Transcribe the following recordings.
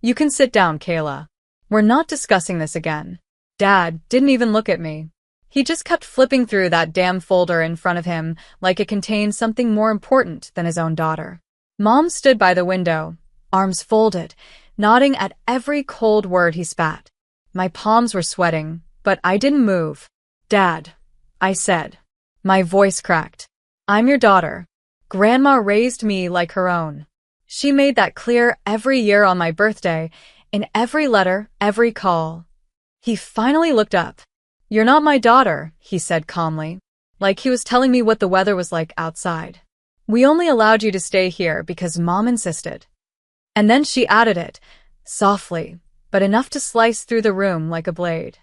You can sit down, Kayla. We're not discussing this again. Dad didn't even look at me. He just kept flipping through that damn folder in front of him like it contained something more important than his own daughter. Mom stood by the window, arms folded, nodding at every cold word he spat. My palms were sweating, but I didn't move. Dad, I said. My voice cracked. I'm your daughter. Grandma raised me like her own. She made that clear every year on my birthday, in every letter, every call. He finally looked up. You're not my daughter, he said calmly, like he was telling me what the weather was like outside. We only allowed you to stay here because Mom insisted. And then she added it, softly, but enough to slice through the room like a blade.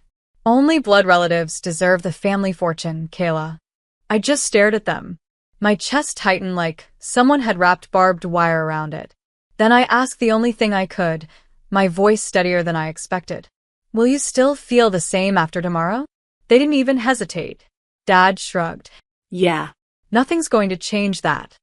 Only blood relatives deserve the family fortune, Kayla. I just stared at them. My chest tightened like someone had wrapped barbed wire around it. Then I asked the only thing I could, my voice steadier than I expected. Will you still feel the same after tomorrow? They didn't even hesitate. Dad shrugged. Yeah. Nothing's going to change that.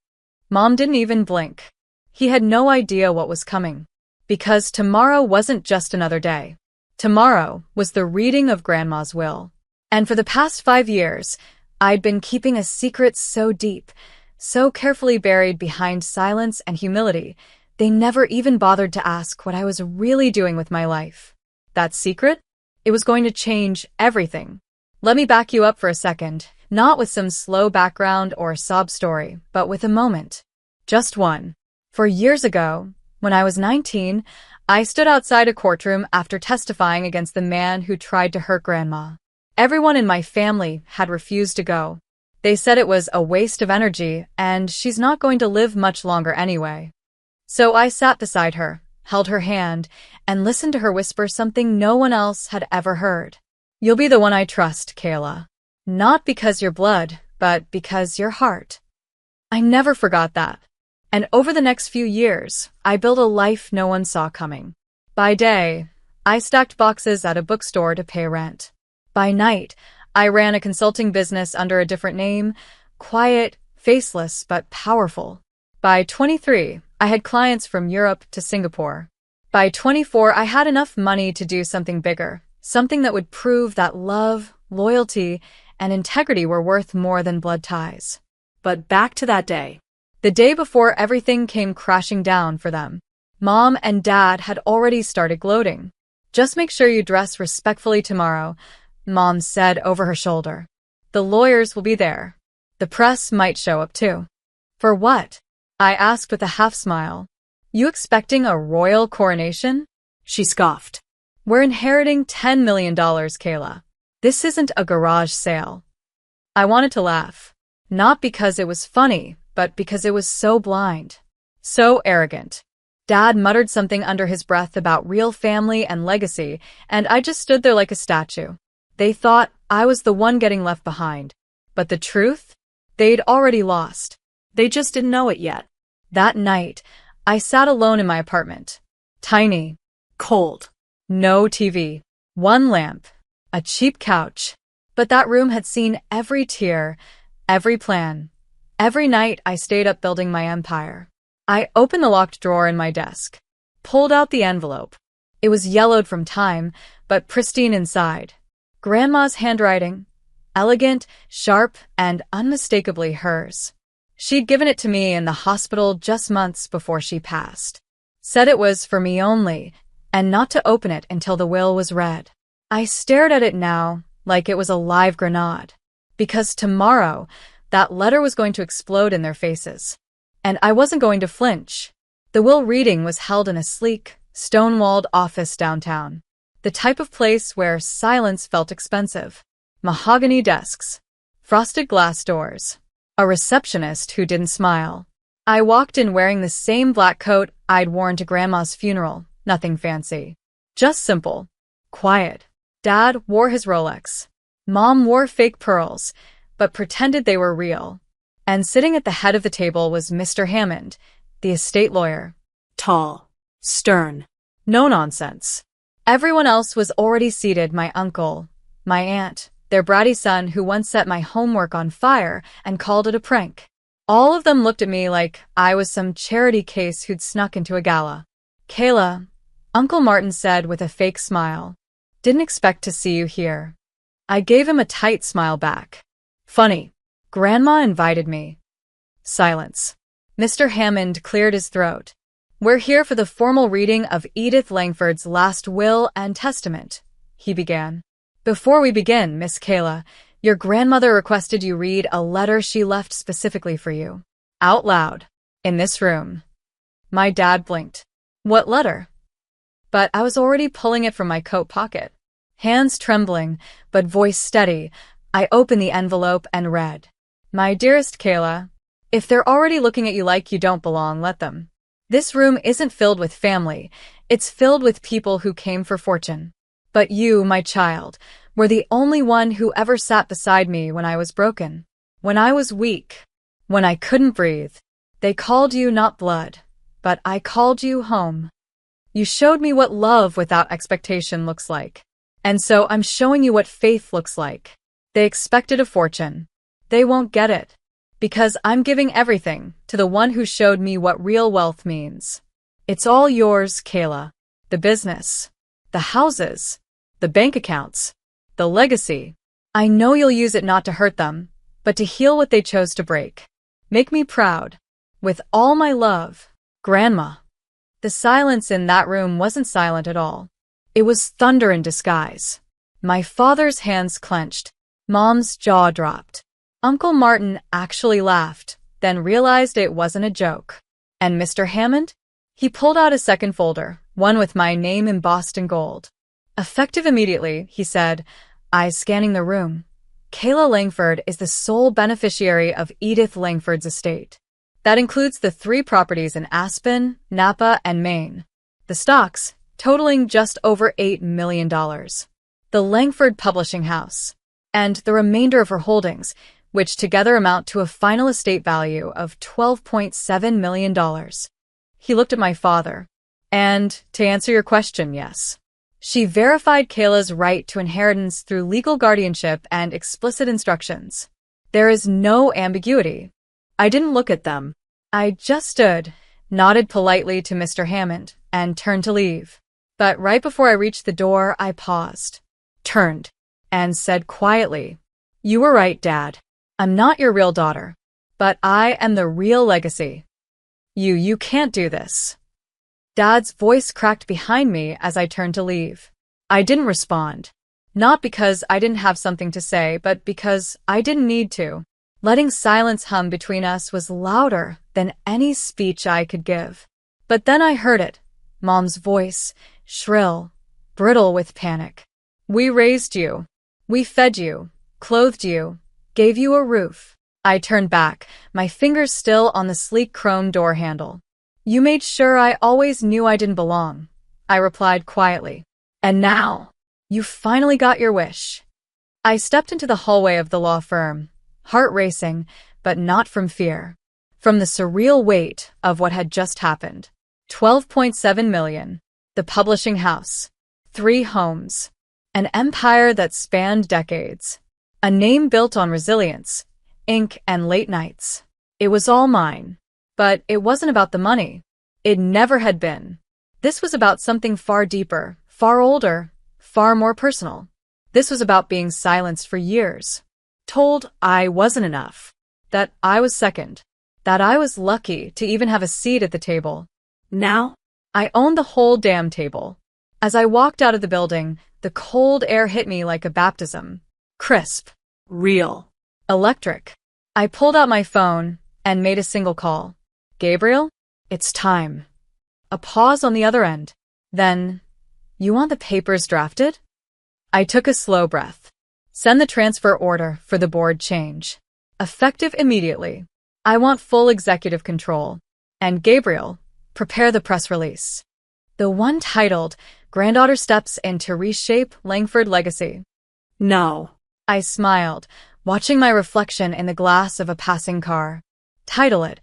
Mom didn't even blink. He had no idea what was coming. Because tomorrow wasn't just another day. Tomorrow was the reading of Grandma's will. And for the past 5 years, I'd been keeping a secret so deep, so carefully buried behind silence and humility, they never even bothered to ask what I was really doing with my life. That secret? It was going to change everything. Let me back you up for a second, not with some slow background or sob story, but with a moment. Just one. 4 years ago, when I was 19, I stood outside a courtroom after testifying against the man who tried to hurt Grandma. Everyone in my family had refused to go. They said it was a waste of energy, and she's not going to live much longer anyway. So I sat beside her, held her hand, and listened to her whisper something no one else had ever heard. You'll be the one I trust, Kayla. Not because you're blood, but because you're heart. I never forgot that. And over the next few years, I built a life no one saw coming. By day, I stacked boxes at a bookstore to pay rent. By night, I ran a consulting business under a different name, quiet, faceless, but powerful. By 23, I had clients from Europe to Singapore. By 24, I had enough money to do something bigger, something that would prove that love, loyalty, and integrity were worth more than blood ties. But back to that day. The day before everything came crashing down for them. Mom and Dad had already started gloating. Just make sure you dress respectfully tomorrow, Mom said over her shoulder. The lawyers will be there. The press might show up too. For what? I asked with a half smile. You expecting a royal coronation? She scoffed. We're inheriting $10 million, Kayla. This isn't a garage sale. I wanted to laugh. Not because it was funny, but because it was so blind. So arrogant. Dad muttered something under his breath about real family and legacy, and I just stood there like a statue. They thought I was the one getting left behind. But the truth? They'd already lost. They just didn't know it yet. That night, I sat alone in my apartment. Tiny. Cold. No TV. One lamp. A cheap couch. But that room had seen every tear, every plan. Every night I stayed up building my empire. I opened the locked drawer in my desk. Pulled out the envelope. It was yellowed from time, but pristine inside. Grandma's handwriting. Elegant, sharp, and unmistakably hers. She'd given it to me in the hospital just months before she passed. Said it was for me only, and not to open it until the will was read. I stared at it now like it was a live grenade. Because tomorrow, that letter was going to explode in their faces. And I wasn't going to flinch. The will reading was held in a sleek, stone-walled office downtown. The type of place where silence felt expensive. Mahogany desks. Frosted glass doors. A receptionist who didn't smile. I walked in wearing the same black coat I'd worn to Grandma's funeral. Nothing fancy. Just simple. Quiet. Dad wore his Rolex. Mom wore fake pearls, but pretended they were real. And sitting at the head of the table was Mr. Hammond, the estate lawyer. Tall. Stern. No nonsense. Everyone else was already seated, my uncle, my aunt, their bratty son who once set my homework on fire and called it a prank. All of them looked at me like I was some charity case who'd snuck into a gala. Kayla, Uncle Martin said with a fake smile. Didn't expect to see you here. I gave him a tight smile back. Funny. Grandma invited me. Silence. Mr. Hammond cleared his throat. We're here for the formal reading of Edith Langford's last will and testament, he began. Before we begin, Miss Kayla, your grandmother requested you read a letter she left specifically for you. Out loud. In this room. My dad blinked. What letter? But I was already pulling it from my coat pocket. Hands trembling, but voice steady, I opened the envelope and read. My dearest Kayla, if they're already looking at you like you don't belong, let them. This room isn't filled with family, it's filled with people who came for fortune. But you, my child, were the only one who ever sat beside me when I was broken, when I was weak, when I couldn't breathe. They called you not blood, but I called you home. You showed me what love without expectation looks like. And so I'm showing you what faith looks like. They expected a fortune. They won't get it. Because I'm giving everything to the one who showed me what real wealth means. It's all yours, Kayla. The business, the houses, the bank accounts, the legacy. I know you'll use it not to hurt them, but to heal what they chose to break. Make me proud. With all my love, Grandma. The silence in that room wasn't silent at all. It was thunder in disguise. My father's hands clenched. Mom's jaw dropped. Uncle Martin actually laughed, then realized it wasn't a joke. And Mr. Hammond? He pulled out a second folder, one with my name embossed in gold. Effective immediately, he said, eyes scanning the room. Kayla Langford is the sole beneficiary of Edith Langford's estate. That includes the 3 properties in Aspen, Napa, and Maine. The stocks, totaling just over $8 million. The Langford Publishing House. And the remainder of her holdings, which together amount to a final estate value of $12.7 million. He looked at my father. And, to answer your question, yes. She verified Kayla's right to inheritance through legal guardianship and explicit instructions. There is no ambiguity. I didn't look at them. I just stood, nodded politely to Mr. Hammond, and turned to leave. But right before I reached the door, I paused, turned, and said quietly, You were right, Dad. I'm not your real daughter, but I am the real legacy. You can't do this. Dad's voice cracked behind me as I turned to leave. I didn't respond. Not because I didn't have something to say, but because I didn't need to. Letting silence hum between us was louder than any speech I could give. But then I heard it, Mom's voice, shrill, brittle with panic. We raised you. We fed you, clothed you, gave you a roof. I turned back, my fingers still on the sleek chrome door handle. You made sure I always knew I didn't belong, I replied quietly. And now, you finally got your wish. I stepped into the hallway of the law firm, heart racing, but not from fear. From the surreal weight of what had just happened. $12.7 million. The publishing house. 3 homes. An empire that spanned decades. A name built on resilience, ink, and late nights. It was all mine. But it wasn't about the money. It never had been. This was about something far deeper, far older, far more personal. This was about being silenced for years. Told I wasn't enough. That I was second. That I was lucky to even have a seat at the table. Now, I owned the whole damn table. As I walked out of the building, the cold air hit me like a baptism. Crisp. Real. Electric. I pulled out my phone and made a single call. Gabriel, it's time. A pause on the other end. Then, you want the papers drafted? I took a slow breath. Send the transfer order for the board change. Effective immediately. I want full executive control. And Gabriel, prepare the press release. The one titled, Granddaughter Steps in to Reshape Langford Legacy. No. I smiled, watching my reflection in the glass of a passing car. Title it,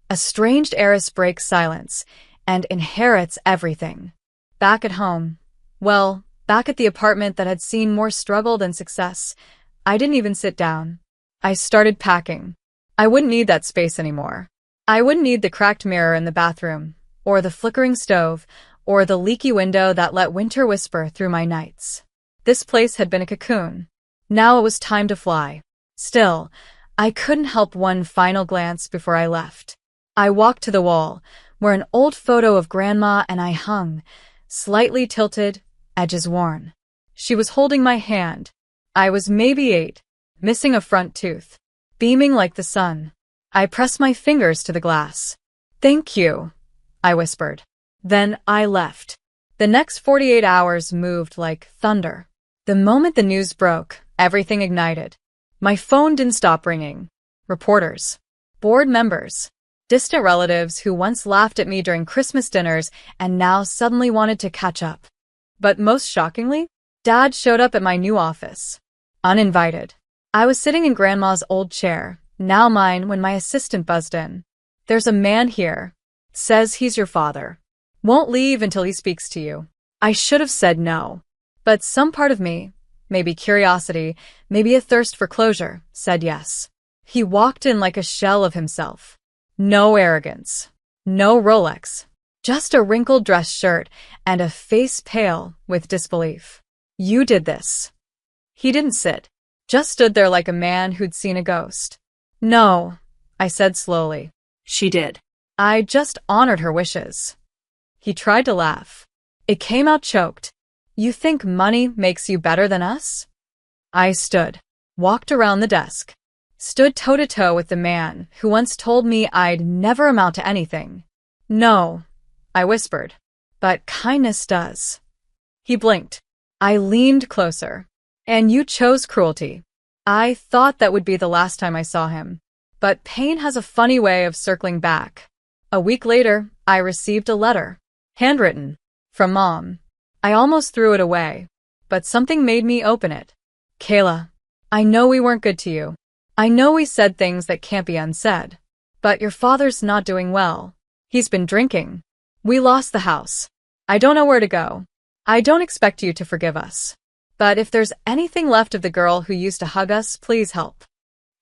A Estranged Heiress Breaks Silence and Inherits Everything. Back at home. Well, back at the apartment that had seen more struggle than success, I didn't even sit down. I started packing. I wouldn't need that space anymore. I wouldn't need the cracked mirror in the bathroom, or the flickering stove, or the leaky window that let winter whisper through my nights. This place had been a cocoon. Now it was time to fly. Still, I couldn't help one final glance before I left. I walked to the wall, where an old photo of Grandma and I hung, slightly tilted, edges worn. She was holding my hand. I was maybe 8, missing a front tooth, beaming like the sun. I pressed my fingers to the glass. "Thank you," I whispered. Then I left. The next 48 hours moved like thunder. The moment the news broke, everything ignited. My phone didn't stop ringing. Reporters, board members, distant relatives who once laughed at me during Christmas dinners and now suddenly wanted to catch up. But most shockingly, Dad showed up at my new office. Uninvited. I was sitting in Grandma's old chair, now mine, when my assistant buzzed in. "There's a man here. Says he's your father. Won't leave until he speaks to you." I should have said no. But some part of me, maybe curiosity, maybe a thirst for closure, said yes. He walked in like a shell of himself. No arrogance. No Rolex. Just a wrinkled dress shirt and a face pale with disbelief. "You did this." He didn't sit. Just stood there like a man who'd seen a ghost. "No," I said slowly. "She did." "I just honored her wishes." He tried to laugh. It came out choked. "You think money makes you better than us?" I stood, walked around the desk, stood toe-to-toe with the man who once told me I'd never amount to anything. "No," I whispered, "but kindness does." He blinked. I leaned closer. "And you chose cruelty." I thought that would be the last time I saw him. But pain has a funny way of circling back. A week later, I received a letter. Handwritten. From Mom. I almost threw it away. But something made me open it. "Kayla, I know we weren't good to you. I know we said things that can't be unsaid. But your father's not doing well. He's been drinking. We lost the house. I don't know where to go. I don't expect you to forgive us. But if there's anything left of the girl who used to hug us, please help."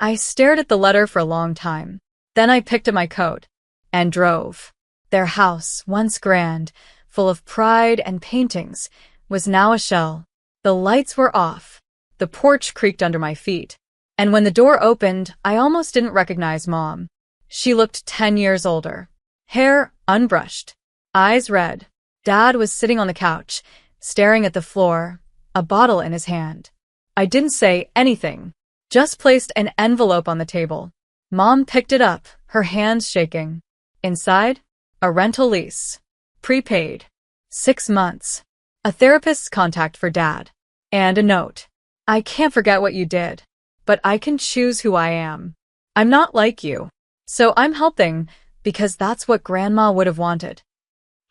I stared at the letter for a long time. Then I picked up my coat and drove. Their house, once grand, full of pride and paintings, was now a shell. The lights were off. The porch creaked under my feet. And when the door opened, I almost didn't recognize Mom. She looked 10 years older. Hair unbrushed. Eyes red. Dad was sitting on the couch, staring at the floor, a bottle in his hand. I didn't say anything, just placed an envelope on the table. Mom picked it up, her hands shaking. Inside, a rental lease. Prepaid. 6 months. A therapist's contact for Dad. And a note. "I can't forget what you did, but I can choose who I am. I'm not like you. So I'm helping, because that's what Grandma would have wanted."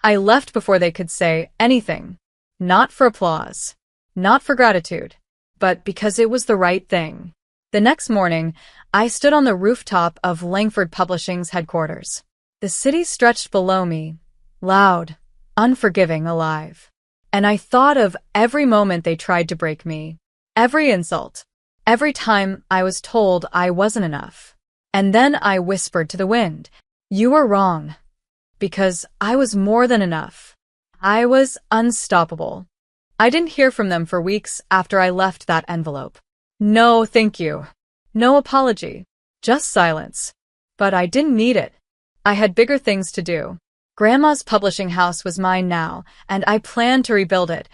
I left before they could say anything. Not for applause. Not for gratitude. But because it was the right thing. The next morning, I stood on the rooftop of Langford Publishing's headquarters. The city stretched below me, loud, unforgiving, alive. And I thought of every moment they tried to break me. Every insult. Every time I was told I wasn't enough. And then I whispered to the wind, "You were wrong." Because I was more than enough. I was unstoppable. I didn't hear from them for weeks after I left that envelope. No thank you. No apology. Just silence. But I didn't need it. I had bigger things to do. Grandma's publishing house was mine now, and I planned to rebuild it,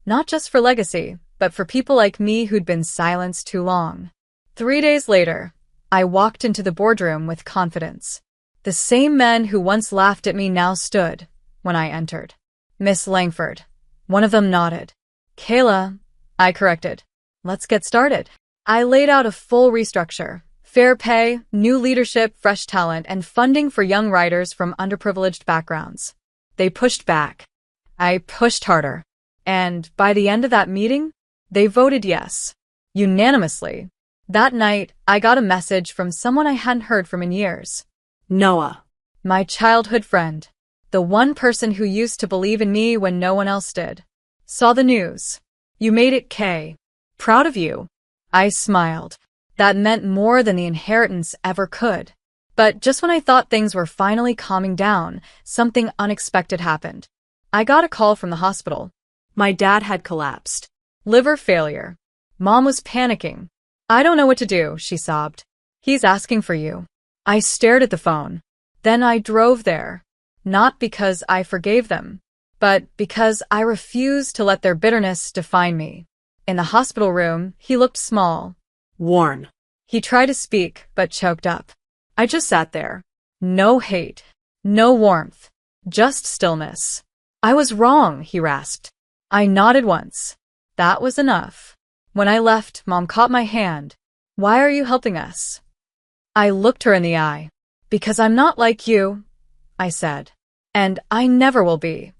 not just for legacy, but for people like me who'd been silenced too long. 3 days later, I walked into the boardroom with confidence. The same men who once laughed at me now stood when I entered. "Miss Langford." One of them nodded. "Kayla," I corrected. "Let's get started." I laid out a full restructure. Fair pay, new leadership, fresh talent, and funding for young writers from underprivileged backgrounds. They pushed back. I pushed harder. And by the end of that meeting, they voted yes. Unanimously. That night, I got a message from someone I hadn't heard from in years. Noah. My childhood friend. The one person who used to believe in me when no one else did. Saw the news. "You made it, Kay. Proud of you." I smiled. That meant more than the inheritance ever could. But just when I thought things were finally calming down, something unexpected happened. I got a call from the hospital. My dad had collapsed. Liver failure. Mom was panicking. I don't know what to do, she sobbed. He's asking for you. I stared at the phone. Then I drove there. Not because I forgave them, but because I refused to let their bitterness define me. In the hospital room, he looked small. Worn. He tried to speak, but choked up. I just sat there. No hate. No warmth. Just stillness. I was wrong, he rasped. I nodded once. That was enough. When I left, Mom caught my hand. Why are you helping us? I looked her in the eye. Because I'm not like you, I said. And I never will be.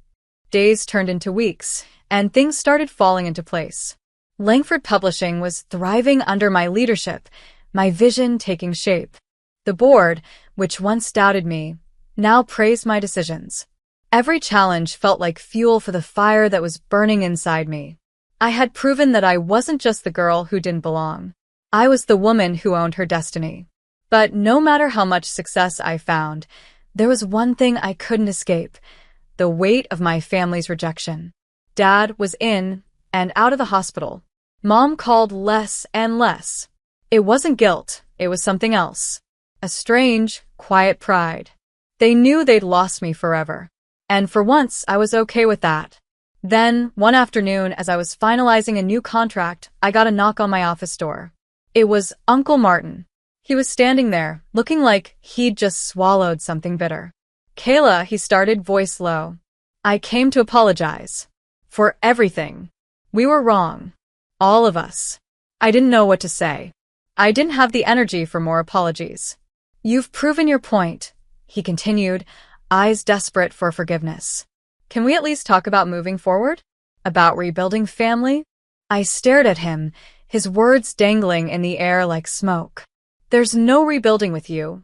Days turned into weeks, and things started falling into place. Langford Publishing was thriving under my leadership, my vision taking shape. The board, which once doubted me, now praised my decisions. Every challenge felt like fuel for the fire that was burning inside me. I had proven that I wasn't just the girl who didn't belong. I was the woman who owned her destiny. But no matter how much success I found, there was one thing I couldn't escape: the weight of my family's rejection. Dad was in and out of the hospital. Mom called less and less. It wasn't guilt, it was something else. A strange, quiet pride. They knew they'd lost me forever. And for once, I was okay with that. Then, one afternoon, as I was finalizing a new contract, I got a knock on my office door. It was Uncle Martin. He was standing there, looking like he'd just swallowed something bitter. Kayla, he started, voice low. I came to apologize. For everything. We were wrong. All of us. I didn't know what to say. I didn't have the energy for more apologies. You've proven your point, he continued, eyes desperate for forgiveness. Can we at least talk about moving forward? About rebuilding family? I stared at him, his words dangling in the air like smoke. There's no rebuilding with you,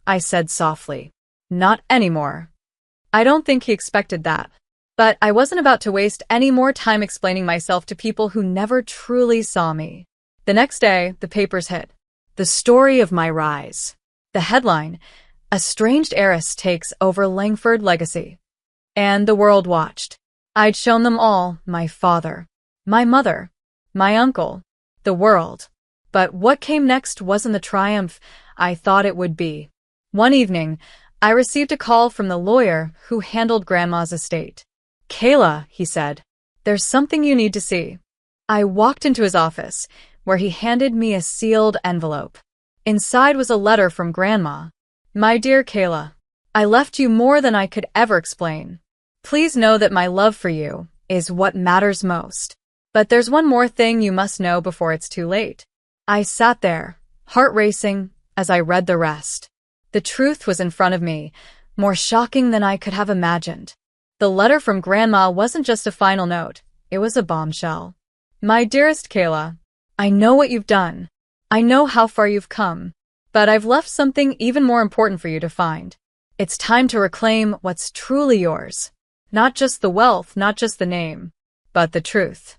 I said softly. Not anymore. I don't think he expected that. But I wasn't about to waste any more time explaining myself to people who never truly saw me. The next day, the papers hit. The story of my rise. The headline, A Estranged Heiress Takes Over Langford Legacy. And the world watched. I'd shown them all, my father, my mother, my uncle, the world. But what came next wasn't the triumph I thought it would be. One evening, I received a call from the lawyer who handled Grandma's estate. Kayla, he said, there's something you need to see. I walked into his office, where he handed me a sealed envelope. Inside was a letter from Grandma. My dear Kayla, I left you more than I could ever explain. Please know that my love for you is what matters most. But there's one more thing you must know before it's too late. I sat there, heart racing, as I read the rest. The truth was in front of me, more shocking than I could have imagined. The letter from Grandma wasn't just a final note, it was a bombshell. My dearest Kayla, I know what you've done. I know how far you've come. But I've left something even more important for you to find. It's time to reclaim what's truly yours. Not just the wealth, not just the name, but the truth.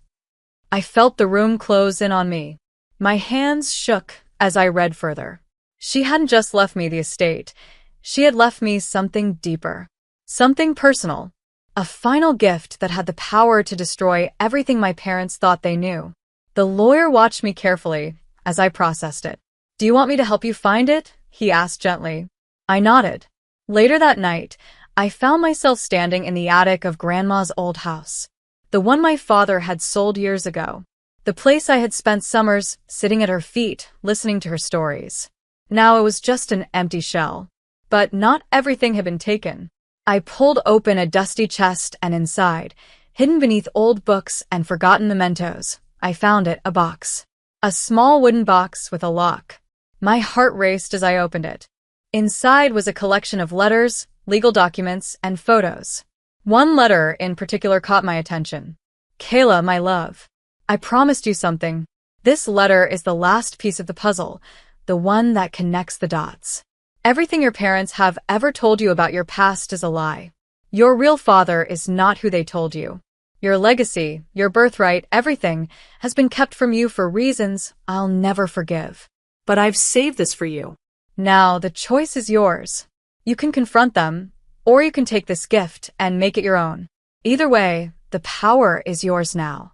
I felt the room close in on me. My hands shook as I read further. She hadn't just left me the estate. She had left me something deeper. Something personal. A final gift that had the power to destroy everything my parents thought they knew. The lawyer watched me carefully as I processed it. Do you want me to help you find it? He asked gently. I nodded. Later that night, I found myself standing in the attic of Grandma's old house. The one my father had sold years ago. The place I had spent summers sitting at her feet, listening to her stories. Now it was just an empty shell. But not everything had been taken. I pulled open a dusty chest and inside, hidden beneath old books and forgotten mementos, I found it, a box. A small wooden box with a lock. My heart raced as I opened it. Inside was a collection of letters, legal documents, and photos. One letter in particular caught my attention. Kayla, my love. I promised you something. This letter is the last piece of the puzzle, the one that connects the dots. Everything your parents have ever told you about your past is a lie. Your real father is not who they told you. Your legacy, your birthright, everything has been kept from you for reasons I'll never forgive. But I've saved this for you. Now the choice is yours. You can confront them, or you can take this gift and make it your own. Either way, the power is yours now.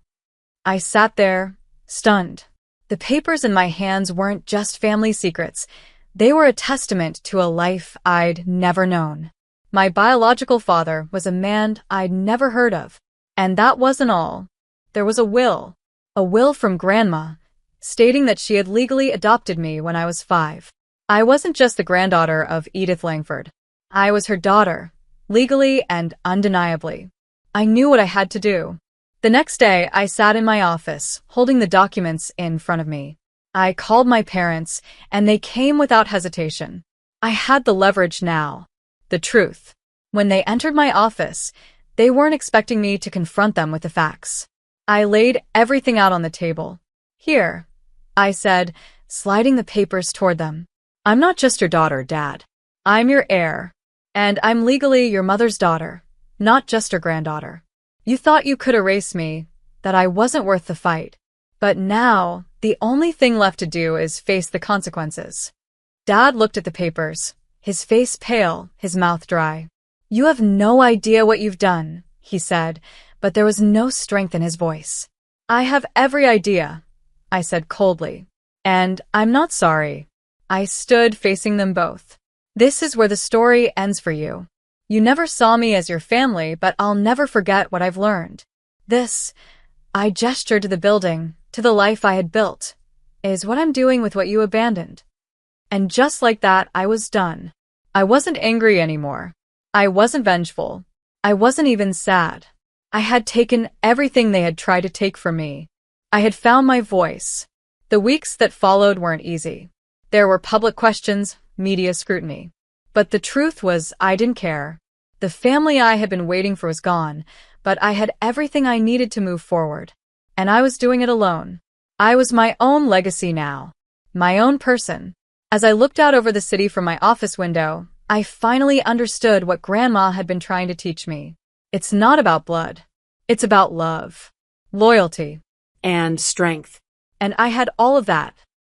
I sat there, stunned. The papers in my hands weren't just family secrets. They were a testament to a life I'd never known. My biological father was a man I'd never heard of. And that wasn't all. There was a will from Grandma, stating that she had legally adopted me when I was 5. I wasn't just the granddaughter of Edith Langford. I was her daughter, legally and undeniably. I knew what I had to do. The next day, I sat in my office, holding the documents in front of me. I called my parents, and they came without hesitation. I had the leverage now. The truth. When they entered my office, they weren't expecting me to confront them with the facts. I laid everything out on the table. Here, I said, sliding the papers toward them. I'm not just your daughter, Dad. I'm your heir. And I'm legally your mother's daughter, not just her granddaughter. You thought you could erase me, that I wasn't worth the fight. But now, the only thing left to do is face the consequences. Dad looked at the papers, his face pale, his mouth dry. You have no idea what you've done, he said, but there was no strength in his voice. I have every idea, I said coldly. And I'm not sorry. I stood facing them both. This is where the story ends for you. You never saw me as your family, but I'll never forget what I've learned. This, I gestured to the building, to the life I had built, is what I'm doing with what you abandoned. And just like that, I was done. I wasn't angry anymore. I wasn't vengeful. I wasn't even sad. I had taken everything they had tried to take from me. I had found my voice. The weeks that followed weren't easy. There were public questions, media scrutiny. But the truth was, I didn't care. The family I had been waiting for was gone, but I had everything I needed to move forward. And I was doing it alone. I was my own legacy now. My own person. As I looked out over the city from my office window, I finally understood what Grandma had been trying to teach me. It's not about blood. It's about love, loyalty, And strength. and I had all of that,